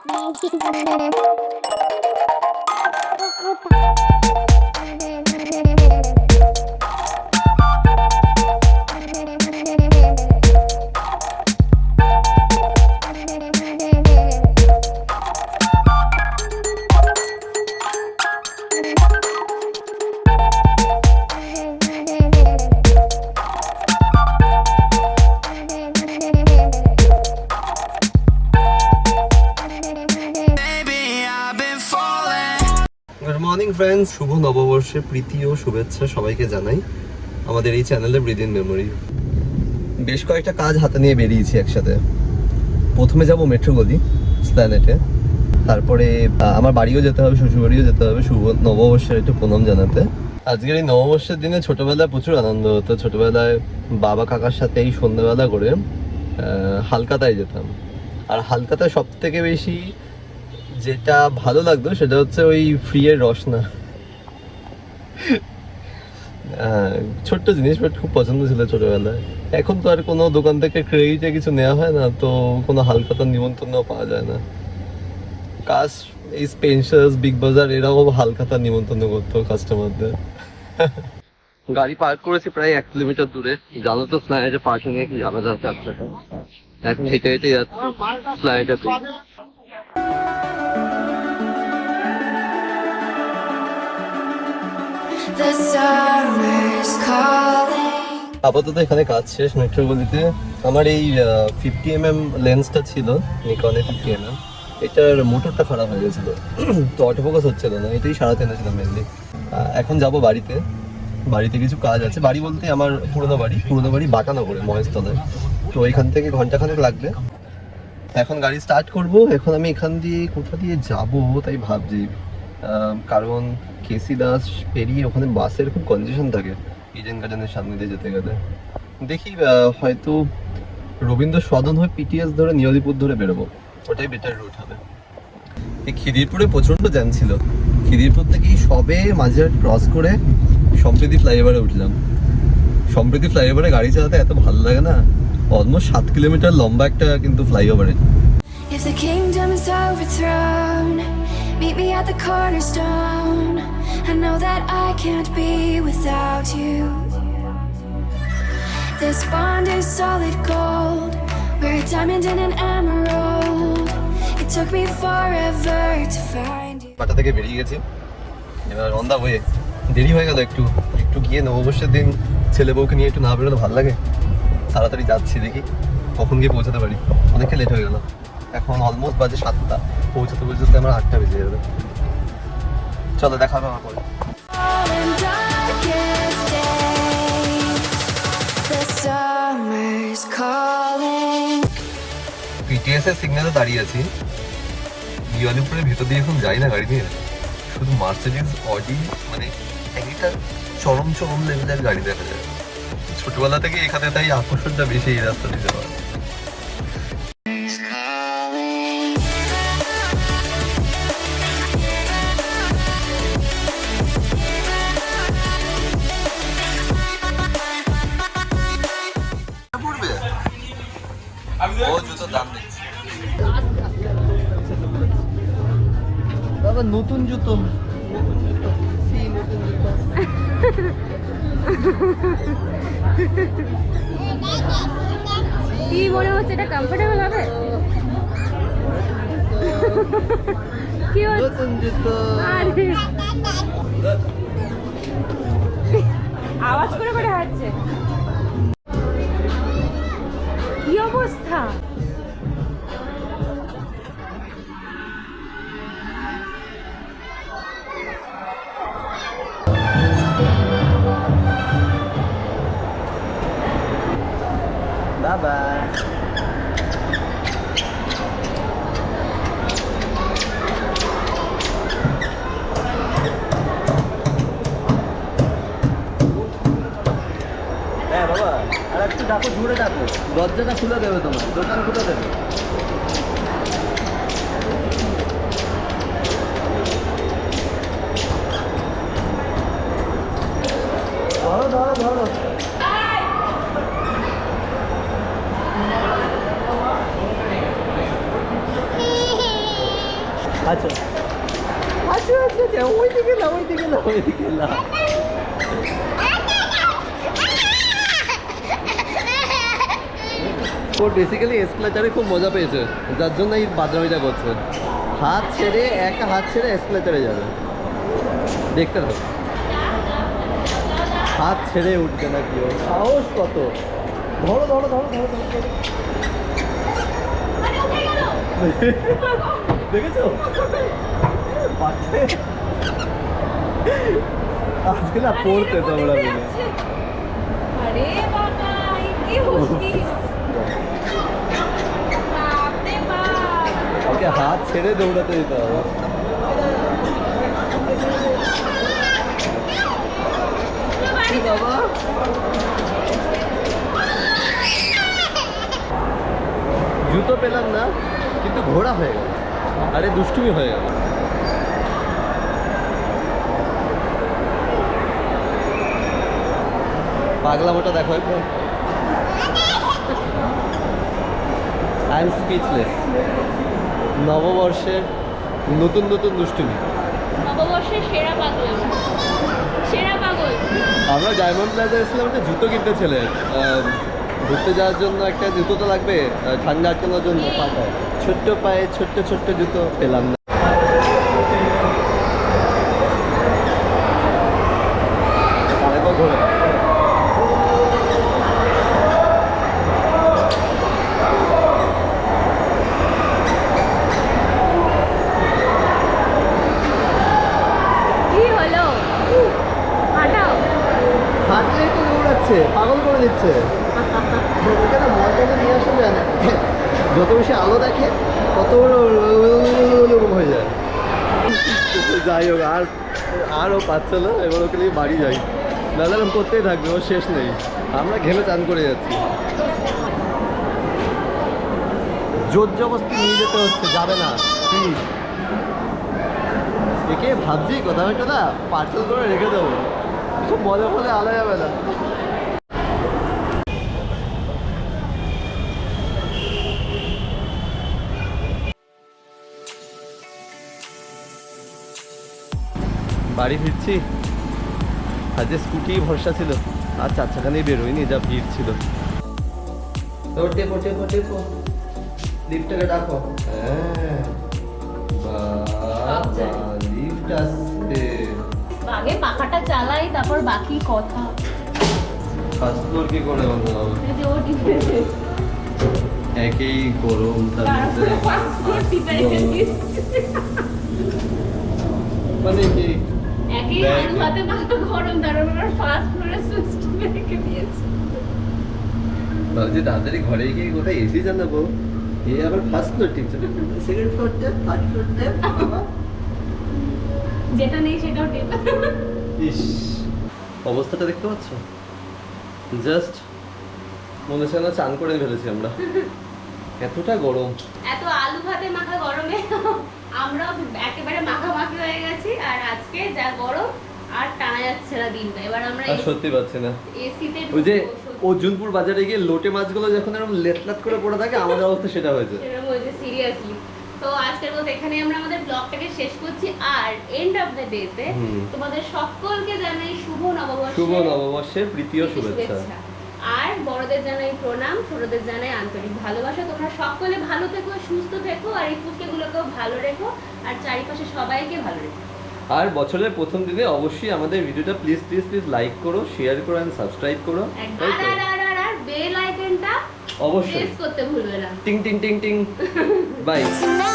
Good morning friends, শুভ নববর্ষে প্রীতি ও শুভেচ্ছা সবাইকে জানাই আমাদের এই চ্যানেলে ব্রিথ ইন মেমোরি। বেশ কয়েকটা কাজ হাতে নিয়ে বেরিয়েছি একসাথে। প্রথমে যাব মেট্রো গলি স্প্ল্যানেটে, তারপরে আমার বাড়িও যেতে হবে, শ্বশুরবাড়িও যেতে হবে শুভ নববর্ষের একটু প্রণাম জানাতে। আজকের এই নববর্ষের দিনে ছোটবেলায় প্রচুর আনন্দ হতো। ছোটবেলায় বাবা কাকার সাথে এই সন্ধ্যাবেলা করে হালকাতায় যেতাম। আর হালকাতায় সব থেকে বেশি যেটা ভালো লাগতো সেটা হচ্ছে ওই ফ্রি এর রসনা। ছোট্ট জিনিস, বাট খুব পছন্দ ছিল ছোটবেলায়। এখন তো আর কোনো দোকান থেকে ক্রেডিটে কিছু নেওয়া হয় না, তো কোনো হালখাতার নিমন্ত্রণও পাওয়া যায় না। কাজ এই স্পেন্সার্স, বিগ বাজার এরাও হালখাতার নিমন্ত্রণ করতো কাস্টমারদের। গাড়ি পার্ক করেছি প্রায় 1 কিলোমিটার দূরে। জানো তো স্প্ল্যানেটে পার্কিং এ কি ঝামেলা আছে আপনাকে। এখন হেঁটে হেঁটে যাচ্ছি স্প্ল্যানেটে। আপাতত এখানে কাজ শেষ মেট্রো গলিতে। আমার এই 50mm লেন্সটা ছিল, নিকনের 50mm, এটার মোটরটা খারাপ হয়ে গেছিল, তো অটোফোকাস হচ্ছিল না। এটাই সারাতে এনেছিলাম মেনলি। এখন যাব বাড়িতে। বাড়িতে কিছু কাজ আছে। বাড়ি বলতে আমার পুরোনো বাড়ি বাটানগরে মহেশতলায়। তো এখান থেকে ঘন্টাখানেক লাগবে। এখন গাড়ি স্টার্ট করব। এখন আমি এখান দিয়ে কোথা দিয়ে যাব তাই ভাবছি, কারণ কেসি দাস পেরিয়ে ওখানে বাসের খুব কনজেশন থাকে ইডেন গার্ডেনের সামনে দিয়ে যেতে গেলে। দেখি হয়তো রবীন্দ্র সদন হয়ে পিটিএস ধরে নিয়লিপুর ধরে বেরোবো, ওটাই বেটার রুট হবে। এই খিদিরপুরে প্রচণ্ড জ্যাম ছিল। খিদিরপুর থেকেই সবে মাঝেরহাট ক্রস করে সম্প্রীতি ফ্লাইওভারে উঠলাম। সম্প্রীতি ফ্লাইওভারে গাড়ি চালাতে এত ভালো লাগে না। অলমোস্ট 7 কিলোমিটার লম্বা একটা কিন্তু ফ্লাইওভারে। If the kingdom is overthrown, meet me at the cornerstone. I know that I can't be without you. This bond is solid gold. We're a diamond and an emerald. It took me forever to find you. বাটা থেকে বেরিয়ে গেছি, এবার on the way. দেরি হয়ে গেল একটু গিয়ে নববর্ষের দিন ছেলে বউকে নিয়ে একটু না বেরোলে ভালো লাগে। তাড়াতাড়ি যাচ্ছি, দেখি কখন গিয়ে পৌঁছাতে পারি। অনেকটা লেট হয়ে গেল, এখন অলমোস্ট বাজে 7টা। পৌঁছাতে আমার 8টা বেজে যাবে। চলো, দেখা হবে আমার পরে। পিটিএস এর সিগন্যালে দাঁড়িয়ে আছি। নিয়লিপুরের ভেতর দিয়ে এখন যাই না গাড়ি নিয়ে, শুধু মার্সিডিজ, অডি, মানে একটা চরম লেভেলের গাড়ি দেখা যায়। ছোটবেলা থেকে এখানে তাই আকর্ষণটা বেশি এই রাস্তা দিয়ে যাওয়ার। বাবা নতুন জুতো, কি মনে হচ্ছে এটা কমফোর্টেবল হবে? কি নতুন জুতো। আরে আওয়াজ করে হাঁটছে, কি অবস্থা? বাবা বাবা, আর একটু ডাকো, জোরে ডাকো, দরজাটা খুলে দেবে, তোমার দোকান খুলে দেবে। ধরো ধরো ধরো। আচ্ছা আচ্ছা আচ্ছা আচ্ছা ওই দিকে না ওই দিকে না ওই দিকে না ও বেসিক্যালি এসকেলেটারে খুব মজা পেয়েছে যার জন্য এই বাদরামিটা করছে হাত ছেড়ে একা হাত ছেড়ে এসকেলেটারে যাবে দেখতে থাকো হাত ছেড়ে উঠবে না কি ও সাহস কত ধরো ধরো ধরো ধরো ধরো ধরো। দেখেছো আজকে না পড়তে তোমরা মিলে আরে বাবা কি হচ্ছে বাপরে বাপ ওকে হাত ছেড়ে দৌড়াতে দিতে হবে কি বাবা জুতো পেলাম না কিন্তু ঘোড়া হয়ে গেল আরে দুষ্টুমি হয়ে গেল পাগলামোটা দেখো একটু আই এম স্পিচলেস নববর্ষের নতুন নতুন দুষ্টুমি নববর্ষের সেরা পাগল সেরা পাগল আমরা ডায়মন্ড প্লাজা এসেছিলাম একটা জুতো কিনতে ছেলে ঘুরতে যাওয়ার জন্য একটা জুতো তো লাগবে ঠান্ডা আটকানোর জন্য পাটায় ছোট্ট পায়ে ছোট্ট ছোট্ট জুতো পেলাম না আরেকবার ঘোরে কি হলো হাঁটাও হাঁটলেই তো দৌড়াচ্ছে পাগল করে দিচ্ছে ওকে না মজাকে নিয়ে আসা যায় না যত বেশি আলো দেখে তত হয়ে যায় যাই হোক আরও পাচ্ছে না এবার ওকে নিয়ে বাড়ি যাই নাহলে এরকম করতেই থাকবে ওর শেষ নেই আমরা ঘেমে চান করে যাচ্ছি জোর জবস্তি নিয়ে যেতে হচ্ছে যাবে না প্লিজ একে ভাবছি কোথাও একটা না পার্সেল করে রেখে দেবো খুব মজা ফলে আলা যাবে না বাড়ি ফিরছি আজকে স্কুটি ভরসা ছিল আর চারচাখানেই বেরোয়নি যা ভিড় ছিল লিফটটাকে ডাকো হ্যাঁ লিফট আসছে আগে পাখাটা চালাই তারপর বাকি কথা ফার্স্ট ফ্লোর কি করে বন্ধ হবে এই যে ও টিপেছে একই গরম তার মধ্যে ফার্স্ট ফ্লোর টিপে রেখেছি মানে কি একই আলু হাতে মাখা গরম তারপর ফার্স্ট ফ্লোরে সুইচ টিপে রেখে দিয়েছি ভাবছি তাড়াতাড়ি ঘরে গিয়ে কোথায় এসি জানাবো এ আবার ফার্স্ট ফ্লোর টিপছে সেকেন্ড ফ্লোরটা থার্ড ফ্লোরটা বাবা যেটা নেই সেটাও টিপ ইস অবস্থাটা দেখতে পাচ্ছ জাস্ট মনে হচ্ছে না চান করে ফেলেছি আমরা এতটা গরম এত আলু ভাতে মাখা গরমে আমরা একেবারে মাখামাখি হয়ে গেছি আর আজকে যা গরম আর টানা যাচ্ছে না দিনটা এবার আমরা আর সত্যি পাচ্ছি না এসিতে ওই যে অর্জুনপুর বাজারে গিয়ে লোটে মাছগুলো যখন এরকম লেটলাট করে পড়ে থাকে আমাদের অবস্থা সেটা হয়েছে এরকম হয়েছে সিরিয়াসলি তো আজকের মতো এখানে আমরা আমাদের ব্লগটাকে শেষ করছি আর এন্ড অফ দ্য ডেতে তোমাদের সকলকে জানাই শুভ নববর্ষের প্রীতি ও শুভেচ্ছা আর বড়দের জানাই প্রণাম ছোটদের জানাই আন্তরিক ভালোবাসা তোমরা সকলে ভালো থেকো সুস্থ থেকো আর এই পুচকেগুলোকেও ভালো রেখো আর চারিপাশে সবাইকে ভালো রেখো আর বছরের প্রথম দিনে অবশ্যই আমাদের ভিডিওটা প্লিজ প্লিজ প্লিজ লাইক করো শেয়ার করো এন্ড সাবস্ক্রাইব করো আর বেল আইকনটা অবশ্যই প্রেস করতে ভুলবে না টিং টিং টিং টিং বাই Tonight